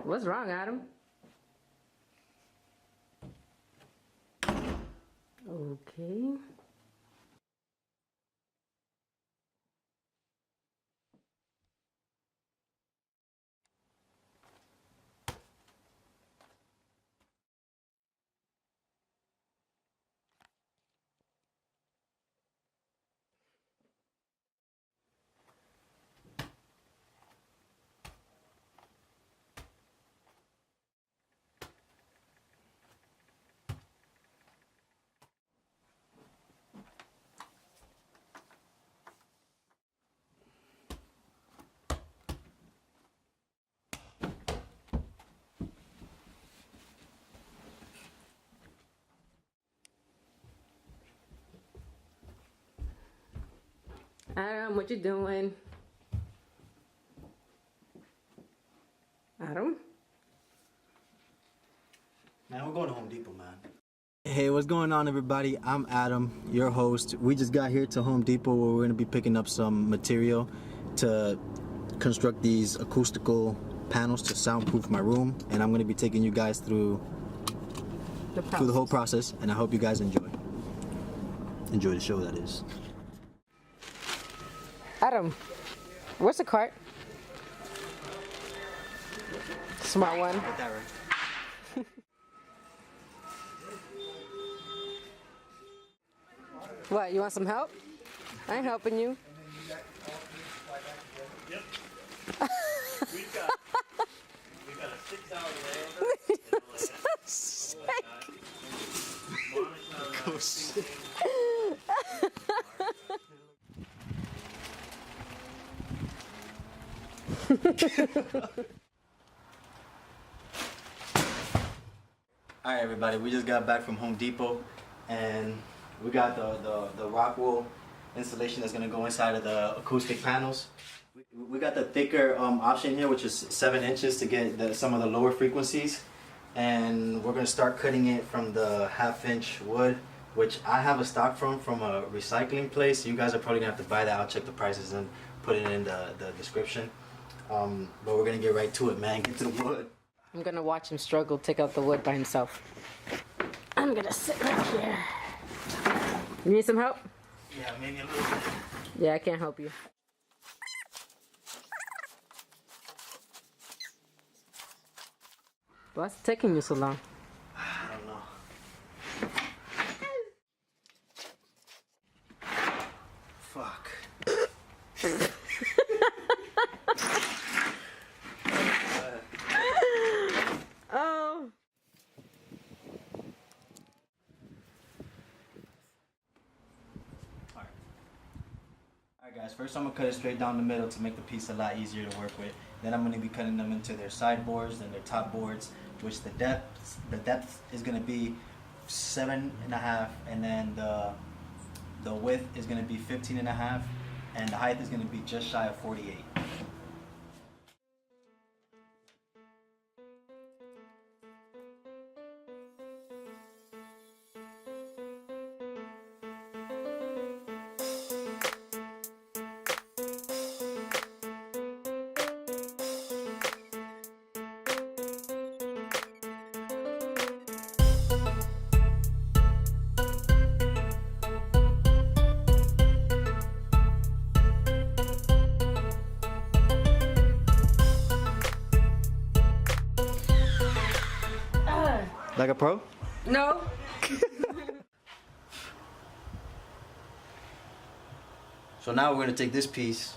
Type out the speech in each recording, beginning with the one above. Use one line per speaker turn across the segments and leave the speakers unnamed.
What's wrong, Adam? Okay. Adam, what you doing? Adam?
Man, we're going to Home Depot, man. Hey, what's going on, everybody? I'm Adam, your host. We just got here to Home Depot where we're going to be picking up some material to construct these acoustical panels to soundproof my room, and I'm going to be taking you guys through the whole process, and I hope you guys enjoy the show, that is.
Adam, where's the cart? Smart one.
Get that right.
What, you want some help? I ain't helping you.
Yep. we got a 6-hour
Alright, everybody, we just got back from Home Depot, and we got the rock wool insulation that's going to go inside of the acoustic panels. We got the thicker option here, which is 7 inches to get some of the lower frequencies, and we're going to start cutting it from the 1/2 inch wood, which I have a stock from a recycling place. You guys are probably going to have to buy that. I'll check the prices and put it in the description. But we're going to get right to it, man. Get to the wood.
I'm gonna watch him struggle take out the wood by himself. I'm gonna sit right here. You need some help?
Yeah, maybe a little bit.
Yeah, I can't help you. What's taking you so long?
I don't know. Fuck.
Oh.
Alright guys, first I'm going to cut it straight down the middle to make the piece a lot easier to work with. Then I'm going to be cutting them into their sideboards and their top boards, which the depth is going to be 7.5, and then the width is going to be 15.5, and the height is going to be just shy of 48. Like a pro?
No.
So now we're going to take this piece,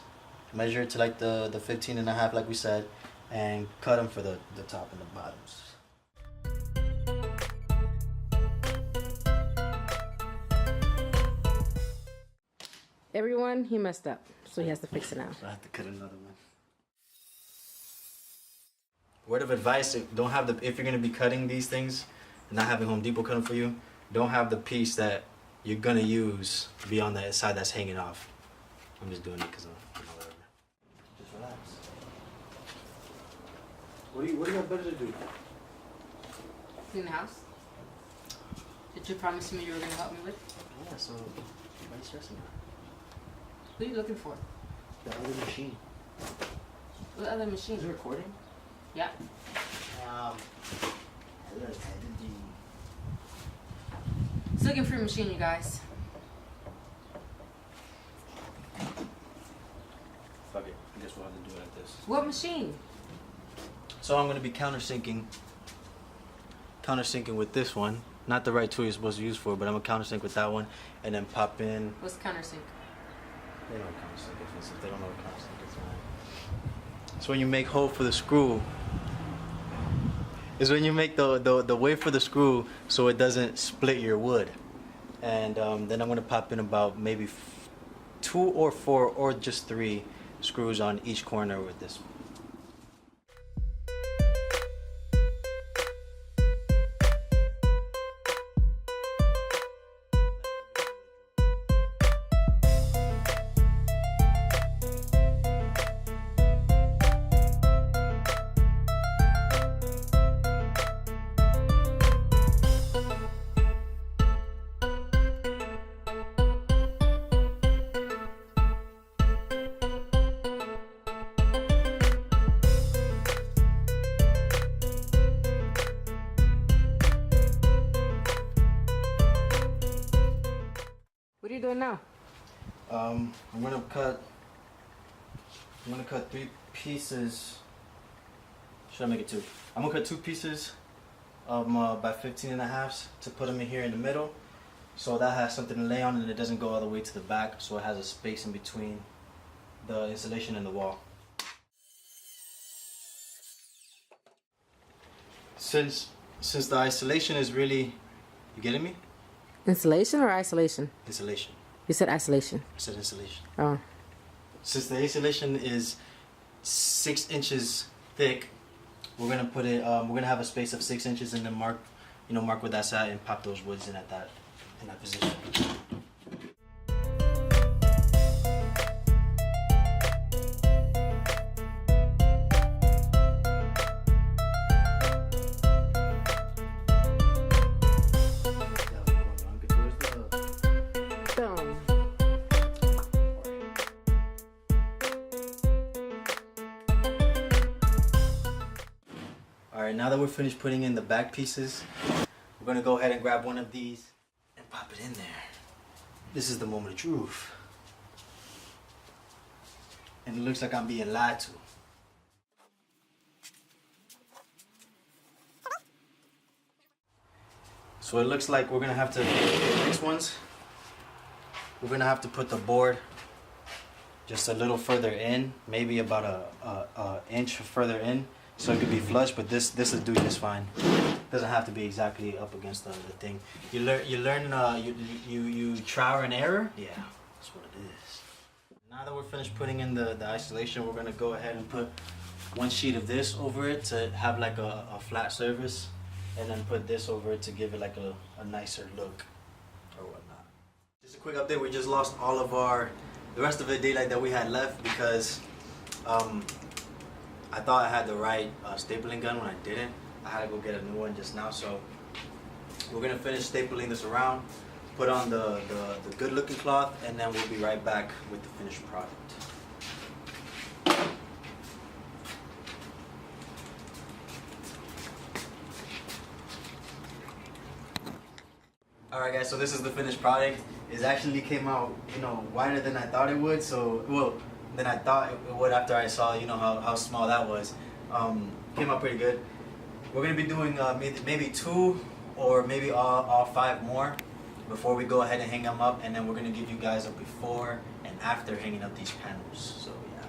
measure it to like the 15.5 like we said, and cut them for the top and the bottoms.
Everyone, he messed up, so he has to fix it now.
So I have to cut another one. Word of advice, don't have if you're going to be cutting these things, and not having Home Depot cut them for you, don't have the piece that you're going to use be on the side that's hanging off. I'm just doing it because whatever. Just relax. What do you have better to do?
Clean the house? Did you promise me you were going to help me with?
Yeah, so why are you stressing out?
What are you looking for?
The other machine.
What other machine?
Is it recording?
Yeah. It's looking for a machine, you guys.
Fuck it. I guess we'll have to do it like this.
What machine?
So I'm gonna be countersinking with this one. Not the right tool you're supposed to use for, but I'm gonna countersink with that one, and then pop in.
What's countersink?
They know what countersink is. If they don't know what countersink is, man. It's when you make hole for the screw. It's when you make the way for the screw so it doesn't split your wood. And then I'm gonna pop in about maybe 2 or 4 or just 3 screws on each corner with this.
What are you doing now?
I'm gonna cut 3 pieces. Should I make it 2? I'm gonna cut 2 pieces by 15.5 to put them in here in the middle, so that has something to lay on and it doesn't go all the way to the back, so it has a space in between the insulation and the wall. Since the isolation is really, you getting me?
Insulation or isolation?
Insulation.
You said isolation.
I said insulation.
Oh.
Since the insulation is 6 inches thick, we're gonna put it. We're gonna have a space of 6 inches, and then mark where that's at, and pop those woods in that position. Alright, now that we're finished putting in the back pieces, we're gonna go ahead and grab one of these and pop it in there. This is the moment of truth. And it looks like I'm being lied to. So it looks like we're gonna have to, the next ones, we're gonna have to put the board just a little further in, maybe about a inch further in, so it could be flush. But this will do just fine. Doesn't have to be exactly up against the thing. You trial and error. Yeah, that's what it is. Now that we're finished putting in the isolation, we're gonna go ahead and put 1 sheet of this over it to have like a flat surface, and then put this over it to give it like a nicer look or whatnot. Just a quick update, we just lost all of the rest of the daylight that we had left because I thought I had the right stapling gun when I didn't. I had to go get a new one just now, so we're gonna finish stapling this around, put on the good looking cloth, and then we'll be right back with the finished product. Alright guys, so this is the finished product. It actually came out, wider than I thought it would. Than I thought it would after I saw, how small that was. Came out pretty good. We're gonna be doing maybe 2 or maybe all 5 more before we go ahead and hang them up, and then we're gonna give you guys a before and after hanging up these panels. So yeah.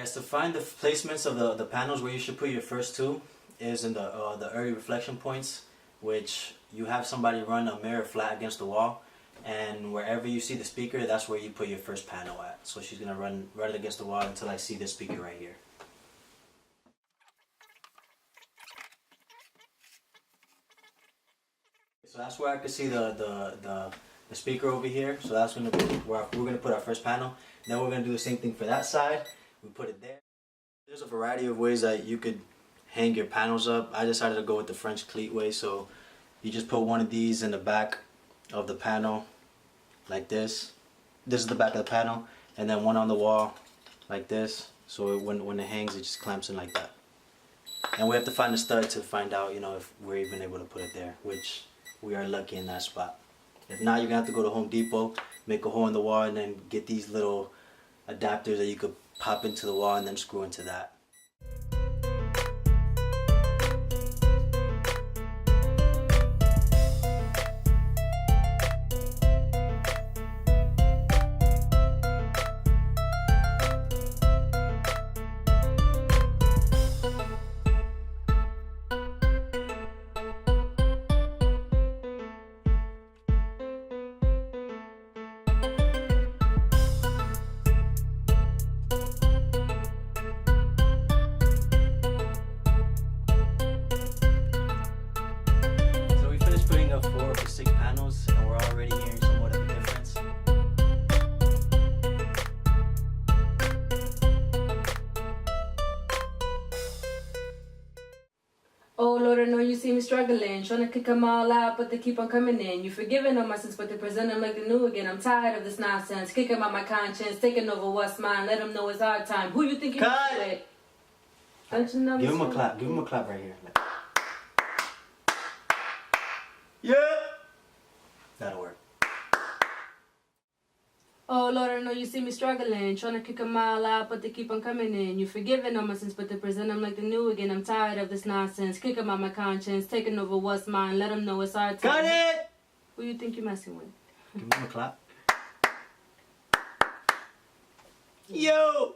Guys, to find the placements of the panels where you should put your first two is in the early reflection points, which you have somebody run a mirror flat against the wall, and wherever you see the speaker, that's where you put your first panel at. So she's gonna run it against the wall until I see this speaker right here. So that's where I can see the speaker over here. So that's gonna be where we're gonna put our first panel. Then we're gonna do the same thing for that side. We put it there. There's a variety of ways that you could hang your panels up. I decided to go with the French cleat way. So you just put one of these in the back of the panel like this. This is the back of the panel, and then one on the wall like this. So when it hangs, it just clamps in like that. And we have to find the stud to find out, you know, if we're even able to put it there, which we are lucky in that spot. If not, you're gonna have to go to Home Depot, make a hole in the wall, and then get these little adapters that you could pop into the wall and then screw into that. Putting up 4 of the 6 panels, and we're already hearing somewhat of a difference.
Oh Lord, I know you see me struggling, trying to kick them all out, but they keep on coming in. You forgiving all my sins, but they present them like the new again. I'm tired of this nonsense, kicking out my conscience, taking over what's mine. Let them know it's our time. Who you think you're with? Don't you know?
Give him a clap. Give him a clap right here. Yeah. That'll work.
Oh Lord, I know you see me struggling, trying to kick them all out, but they keep on coming in. You forgiving all my sins, but they present them like the new again. I'm tired of this nonsense, kicking out my conscience, taking over what's mine. Let them know it's our time.
Got it!
Who you think you're messing with?
Give him a clap. Yo!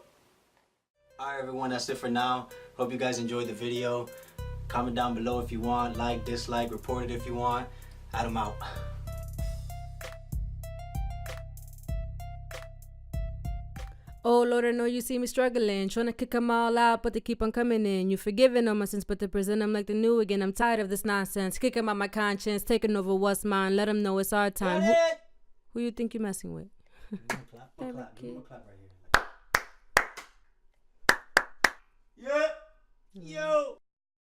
Alright everyone, that's it for now. Hope you guys enjoyed the video. Comment down below if you want, like, dislike, report it if you want. Adam out.
Oh Lord, I know you see me struggling, trying to kick them all out, but they keep on coming in. You forgiving all my sins, but they present them like the new again. I'm tired of this nonsense, kicking out my conscience, taking over what's mine. Let them know it's our time. Who you think you're messing with?
Give him a clap. Give him a clap right here. Yeah! Yo!